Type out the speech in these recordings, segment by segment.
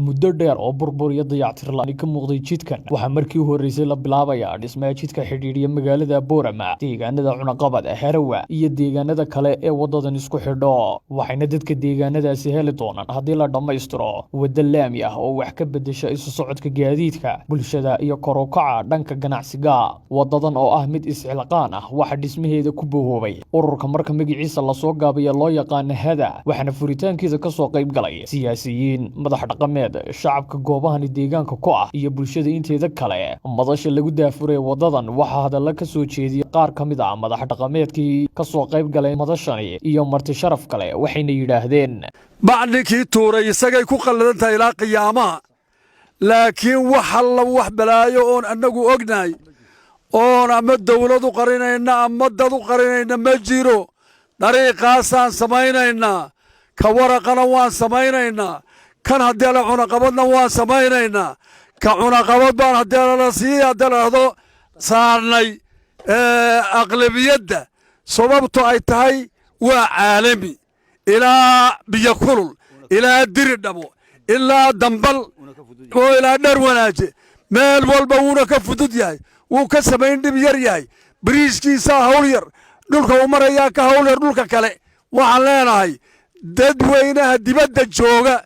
muddo dheer oo burbur iyo dayactir la'aan ka muuqday jidkan waxaa markii horeysay la bilaabayaa dhismaha jidka xidhiidhiya magaalada Boorama deegaanada Cunaqabad Harawa iyo deegaanada kale ee wadadan isku xidho waxayna dadka deegaanadaasi heli doonaan haddii la dhammaystiro waddo laami ah oo wax ka bedesha isu socodka gaadiidka bulshada iyo kor u kaca dhanka ganacsiga wadadan oo ah mid isxilqaan ah waxa dhismaheeda ku boobay ururka marka magaciisa la soo gaabiyo loo yaqaan hada waxana furitaankiisa ka soo qayb galay siyaasiyiin madax dhaqameed shacabka goobahan deegaanka ku ah iyo bulshada inteeda kale madasha lagu daafuray wadadan waxa hadalla ka soo jeediyay qaar kamid ah madax dhaqameedkii ka soo qayb galay madashani iyo marti sharaf kale waxayna yiraahdeen bacninkii tuuray isagay ku qalladan tahay ilaa qiyaamaha laakiin waxa la wax balaayo oon annagu ognahay oon ama dawladu qarinayna ama dad u qarinayna ma jiro dariiqaasaan samaynaynaa ka waraqana waan samaynaynaa kan haddii la cunaqabadna waan samaynaynaa ka cunaqabad baan haddii la sii hadalado saarnay aqlabiyadda sababto ay tahay waa caalami ilaa biyo kulul ilaa diri dhabo ilaa dambal oo ilaa dhar wanaaje meel walba wuuna ka fudud yahay wuu ka samayn dhib yar yahay bariiskiisaa hawl yar dhulka uu marayaa ka hawl yar dhulka kale waxaan leenahay dadweynaha dibadda jooga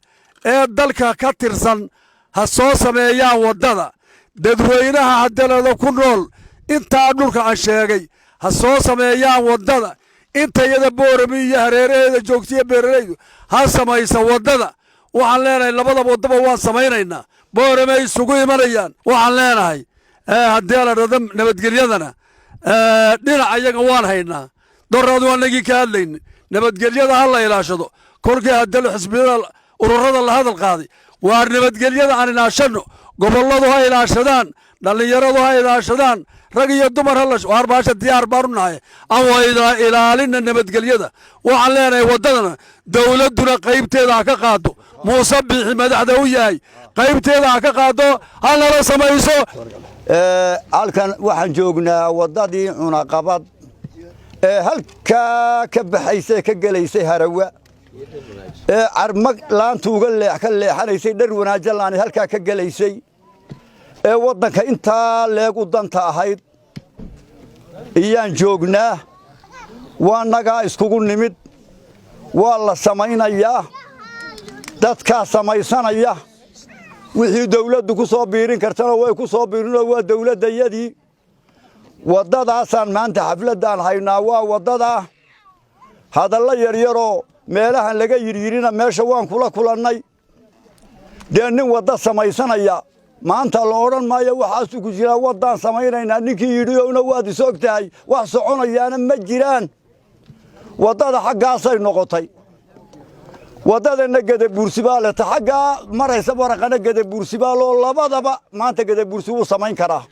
ee dalka ka tirsan ha soo sameeyaan waddada dadweynaha hadalada ku nool intaa dhulka aan sheegay ha soo sameeyaan waddada intayada Boorama iyo hareeraheeda joogtiya beeralaydu ha samaysa waddada waxaan leenahay labada waddaba waan samaynaynaa Boorama isugu imanayaan waxaan leenahay haddii la rado nabadgelyadana dhinac ayaga waan haynaa doradu anagii ka hadlayna nabadgelyada ha la ilaashado korkii hadal xisbiyada ururada la hadal qaaday waa nabadgelyada aan ilaashano goboladu ha ilaashadaan dhalinyaradu ha ilaashadaan rag iyo dumar ha la harbaasha diyaar baan u nahay aan wayda ilaalina nabadgelyada waxaan leenahay waddadana dawladuna qaybteeda ha ka qaado muuse bixi madaxda u yahay qaybteeda ha ka qaado ha nala samayso halkan waxaan joognaa waddadii Cunaqabad ee halkaa ka baxaysay ka galaysay Harawa armag laantuuga ka leexanaysay dhar wanaaje laan halkaa ka galaysay ee wadanka intaa leeg u danta ahayd iyaan joognaa waa naga iskugu nimid waa la samaynayaa dadka samaysanaya wixii dawladdu ku soo biirin kartana way ku soo biirinoo waa dawladayadii waddadaasaan maanta xafladaan haynaa waa waddada hadalla yaryaroo meelahan laga yirina meesha waan kula kulannay dee nin wadda samaysanaya maanta la odhan maayo waxaasuu ku jiraa waddaan samaynaynaa ninkii yidhiowna waad is og tahay wax soconayaana ma jiraan waddada xaggaasay noqotay waddadana Gadabuursibaa leta xaggaa maraysa waraqana Gadabuursibaaloo labadaba maanta Gadabuursi wuu samayn karaa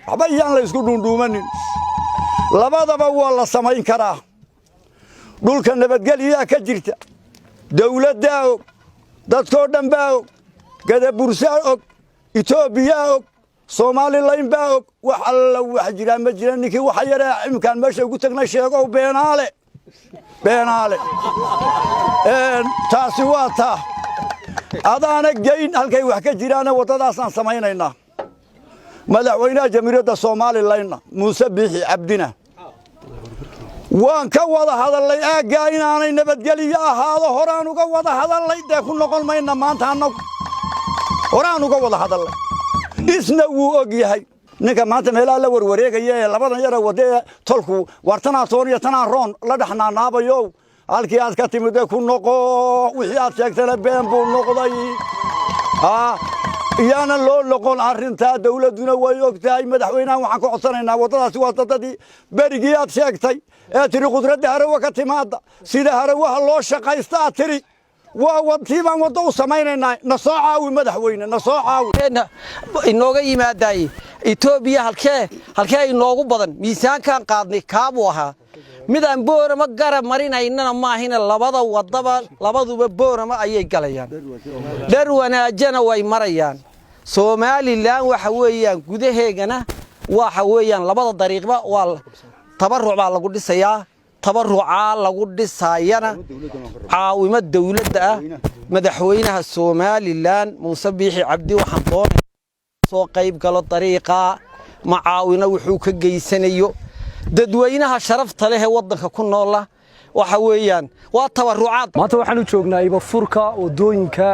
waxba iyaan la isku dhuundhuumanin labadaba waa la samayn karaa dhulka nabadgelyaa ka jirta dawladda og dadkoo dhan baa og Gadabuursi og Itoobiya og Soomaaliland baa og wax alla wax jira ma jiraan ninkii waxa yaraa imkaan meesha ugu tagnay sheego beenaale taasi waa taa adaana geyn halkay wax ka jiraan waddadaasaan samaynaynaa madaxweynaha jamhuuriyadda Soomaaliland Muuse Biixi Cabdina waan ka wada hadalay aagaa inaanay nabadgelyo ahaado horaan uga wada hadalay dee ku noqon mayna maanta annagu horaan uga wada hadalay isna wuu og yahay ninka maanta meelaha la warwareegaya ee labadan yar wadada tolku wartana toon iyo tana roon la dhaxnaanaabayo halkii aad ka timid ku noqo wixii aad sheegtana been buu noqday iyana loo noqon arinta dawladuna way ogtahay madaxweynaha waxaan ku codsanaynaa waddadaasi waa dadadii berigii aad sheegtay ee tiri qudradda Harawa ka timaada sida Harawaha loo shaqaystaa tiri waa wadtiibaan waddo u samaynaynaa na soo caawi madaxweyne na soo caawi inooga yimaaday Itoobiya halkee inoogu badan miisaankan qaadnay kaabu ahaa midaan Boorama garab marinaynana maahina labada waddaba labaduba Boorama ayay galayaan dhar wanaajana way marayaan Soomaaliland waxa weeyaan gudaheegana waxa weeyaan labada dariiqba waa tabaruc baa lagu dhisayaa tabaruca lagu dhisayana caawimo dawladda ah madaxweynaha Soomaaliland Muuse Biixi Cabdi waxaan doonay soo qayb galo dariiqa macaawina wuxuu ka geysanayo dadweynaha sharafta leh ee wadanka ku nool waxa weeyaan waa tabarucaad maanta waxaan u joognaa Ibafurka wadooyinka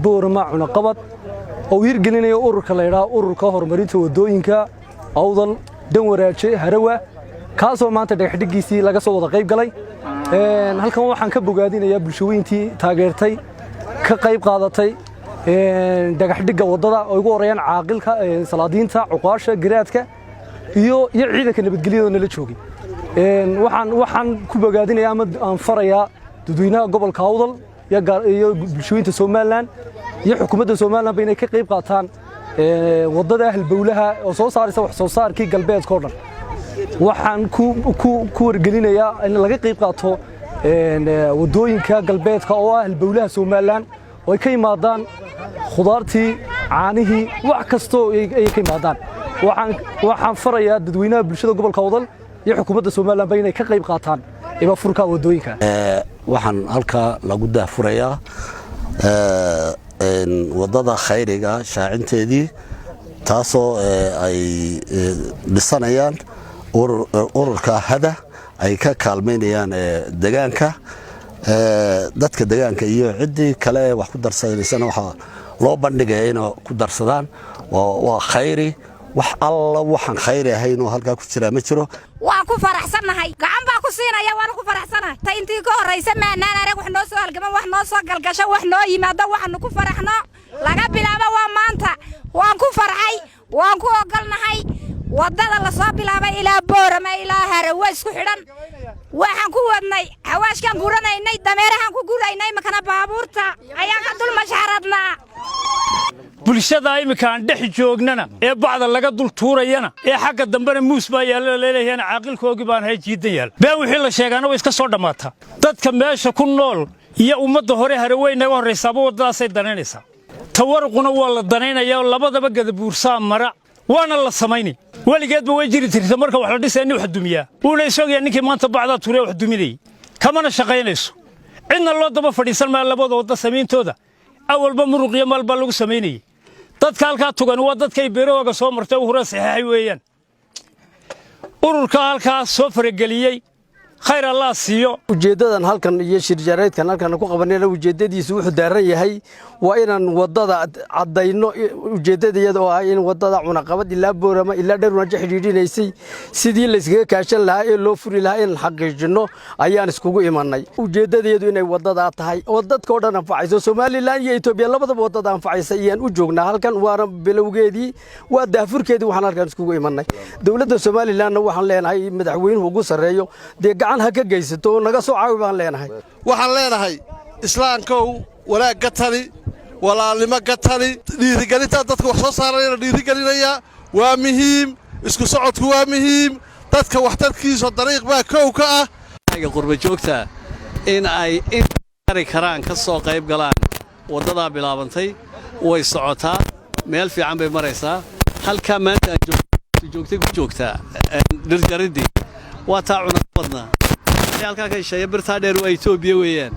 Boorama Cunaqabad oo hirgelinayo ururka la yiraahdo ururka horumarinta wadooyinka Awdal Danwaraaje Harawa kaasoo maanta dhexdhigiisii laga soo wada qayb galay halkan waxaan ka bogaadinayaa bulshooyintii taageertay ka qayb qaadatay dhagaxdhiga wadada oo ugu horeeyaan caaqilka salaadiinta cuqaasha garaadka iyo ciidanka nabadgelyada nala joogay waxaan ku bogaadinayaa ama aan farayaa dadweynaha gobolka Awdal iyo bulshooyinta Soomaaliland iyo xukuumadda Soomaaliland inay ka qayb qaataan wadada halbowlaha oo soo saaraysa wax soo saarkii galbeedka oo dhan waxaan ku wargelinayaa in laga qayb qaato wadooyinka galbeedka oo ah halbowlaha Soomaaliland oo ay ka yimaadaan khudaartii caanihii wax kasto ay ka yimaadaan waxaan farayaa dadweynaha bulshada gobolka Awdal iyo xukuumadda Soomaaliland inay ka qayb qaataan Ibafurka wadooyinka waxaan halka lagu daafurayaa wadada khayriga shaacinteedii taasoo ay dhisanayaan ururka hada ay ka kaalmeynayaan deegaanka dadka deegaanka iyo cidii kale wax ku darsanaysan waxa loo bandhigay inay ku darsadaan waa khayri wax alla waxaan khayri ahayn oo halka ku jira ma jiro waan ku faraxsanahay gacan baa ku siinaya waan ku faraxsanahay ta intii ka horeysa maanaan arag wax noo soo halgaman wax noo soo galgasho wax noo yimaado waxaan ku faraxno laga bilaabo waa maanta waan ku farxay waan ku ogolnahay wadada la soo bilaabay ilaa Boorama ilaa Harawa isku xidhan waxaan ku wadnay xawaashkan guranaynay dameerahan ku guraynay makana baabuurta ayaa ka dul mashaaradnaa bulshada imika aan dhex joognana ee bacda laga dul tuurayana ee xagga dambena muus baa yaala leeyahay caaqilkoogii baan hay jiidan yaal baa wixii la sheegana way iska soo dhamaata dadka meesha ku nool iyo ummadda hore Haraweyn naga horeysaaba wadadaasay danaynaysa tawarquna waa la danaynayaa labadaba gadabuursaa mara waana la samaynay waligeedba way jiri tirta marka wax la dhisay wax dumiya una isagoo ninkii maanta bacda tuuray wax duminay kamana shaqaynayso cidna loo daba fadhiisan ma labada wada sameeyntooda awalba muruqiyo malba lagu sameeyay dadka halka tugan waa dadkay beerooga soo martay u hore saxay weeyaan ururka halka soo farageliyay khayr Allah siiyo ujeedadan halkan iyo shirjaareedkan halkan ku qabanayna ujeedadiisu wuxuu daaran yahay waa inaan wadada cadayno ujeedadeeda oo ah in wadada Cunaqabad ilaa Boorama ilaa Dharwanaje xidhiidhinaysay sidii la iskaga kaashan lahaa ee loo furi lahaa in xaqiijino ayaan iskugu imanay ujeedadeedu inay wadada tahay oo dadka oo dhan anfacayso Soomaaliland iyo Itoobiya labadaba wadada anfacaysa iyaan u joognaa halkan waana bilowgeedii waa daafurkeedii waxaan halkan iskugu imanay dawladda Soomaaliland waxaan leenahay madaxweynuhu ugu sareeyo deegaan ha ka geysato naga soo caawi baan leenahay waxaan leenahay islaankow wanaag ka tali walaalnimo ka tali dhiirigelinta dadka wax soo saarayna dhiirigelinaya waa muhiim isku socodku waa muhiim dadka waxtarkiisa dariiq baa koow ka ah qurba joogta in ay inari karaan ka soo qayb galaan wadada bilaabantay way socotaa meel fiican bay maraysaa halka maanta joogtay ku joogtaa dhirjaridii waa taa Cunaqabadna halka ka shaqeeya birta dheer oo Itoobiya weeyaan